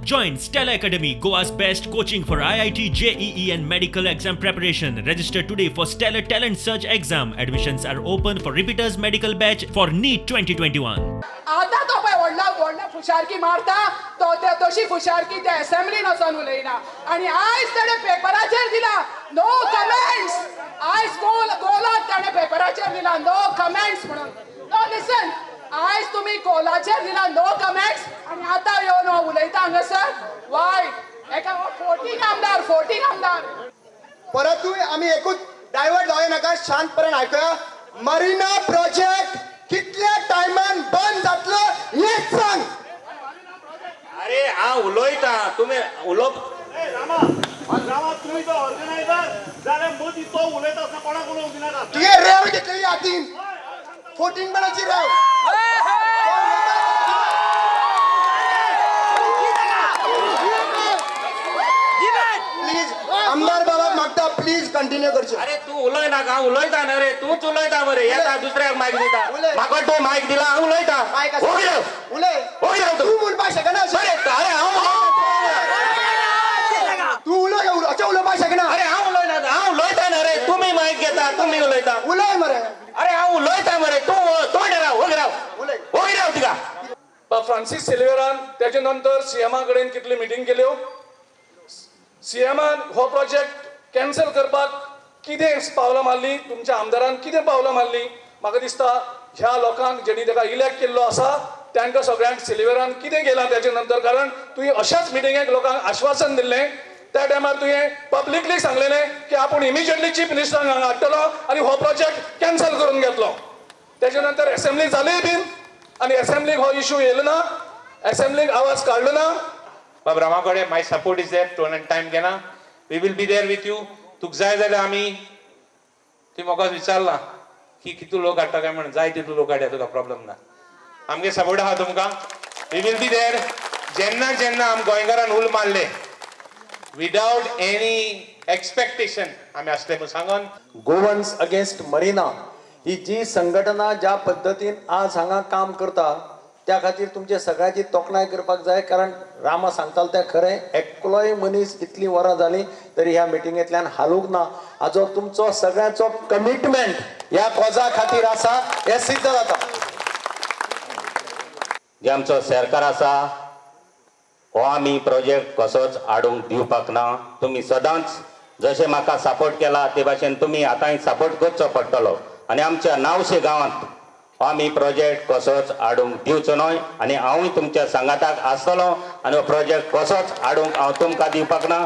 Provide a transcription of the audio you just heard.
Join Stella Academy, Goa's best coaching for IIT, JEE and medical exam preparation. Register today for Stellar Talent Search exam. Admissions are open for repeaters medical batch for NEET 2021. आता तो पळय व्हडला फुशारकी मारता तो तशी फुशारकी त्या असेंब्लीन वचून उलयना आणि आयज ताणे पेपराचेर दिला नो कमेंट्स. आयज गोलाक ताणे पेपराचेर दिला नो कमेंट्स म्हणून. नो लिसन, आयज तुम्ही गोलाचेर दिला नो कमेंट्स आणि आता येवन उलयता हांगासर वायट. एका 14 आमदार परतूय आम्ही एकूच डायव्हर्ट जाऊ नका, शांतपणे ऐकूया. मरीना प्रोजेक्ट कितल्या टायमान बंद जातलो हेच सांग. अरे हांव उलयता, तुम्ही उलोवप तुम्ही तो ऑर्गनायझर जाल्यार मदीं तो उलयता आसतना कोणाक उलोवंक दिनाका. तुगे रेव घेतलेली हातीन 14 बनाची रेव. प्लीज आमदार बाबा मागता, प्लीज कंटिन्यू करचे. अरे तू उलय नाका, उलयता ना रे, तूच उलयता मरे. येता दुसऱ्याक मायक दिता, म्हाका तो मायक दिला हांव उलयता. उलय तू उलपा शकना. अरे तू उलय अच्छा उलपा शकना. अरे हांव उलयना, हांव उलयता ना रे. तुम्ही मायक घेता, तुम्ही उलयता. उलय मरे. अरे हांव उलयता मरे, तू तोंड राव, वोग राव तिका. फ्रांसीस सेल्वेरान त्याच्या नंतर सीएमा कडेन कितली मिटींग केल्यो. सीएमान हो प्रोजेक्ट कॅन्सल करपाक कितें पावलां मारली, तुमच्या आमदारान कितें पावलां मारली. म्हाका दिसता ह्या लोकांक जेणी ताका इलेक्ट केल्लो आसा तांकां सगळ्यांक सिल्वेरान कितें केलां त्याच्या नंतर. कारण तुवें अशाच मिटिंगेक लोकांक आश्वासन दिल्लें. त्या टायमार तुवें पब्लिकली सांगलेलें की आपूण इमिजिएटली चीफ मिनिस्टरांक हांगा हाडटलो आनी हो प्रोजेक्ट कॅन्सल करून घेतलो. त्याच्या नंतर असेंब्ली जालीय बीन आनी असेंब्लीक हो इश्यू येयलो ना, असेंब्लीक आवाज काडलो ना. बाब रामाकडे my support is there. Two time घेना, we will be there with you. तुका जाय जाल्यार आमी, ती म्हाका विचारला की कितू लोक हाडटा काय म्हणून. जाय तितू लोक हाडया, तुका प्रॉब्लेम ना. आमगे सपोर्ट आहा तुमकां. We will be there. जेन्ना जेन्ना आम गोंयकारान उल मारले विदाउट एनी एक्सपेक्टेशन आमी आसले म्हणून सांगून. गोवन्स अगेन्स्ट मरीना ही जी संघटना ज्या पद्दतीन आज हांगा काम करता त्या खातीर तुमचे सगळ्याची तोखणाय करपाक जाय. कारण रामा सांगतालो तें खरें, एकलोय मनीस इतली वरां जाली तरी ह्या मिटिंगेंतल्यान हालूंक ना. हाजो तुमचो सगळ्यांचो कमिटमेंट ह्या कॉजा खातीर आसा हें सिद्ध जाता. जे आमचो सरकार आसा हो आमी प्रोजेक्ट कसोच आडूंक दिवपाक ना. तुमी सदांच जशें म्हाका सपोर्ट केला ते भाशेन तुमी आतांय सपोर्ट करचो पडटलो. आनी आमच्या 900 गांवांत आमी प्रोजेक्ट कसोच आडूंक दिवचो न्हय. आनी हांवूय तुमच्या सांगाताक आसतलो आनी हो प्रोजेक्ट कसोच आडूंक हांव तुमकां दिवपाक ना.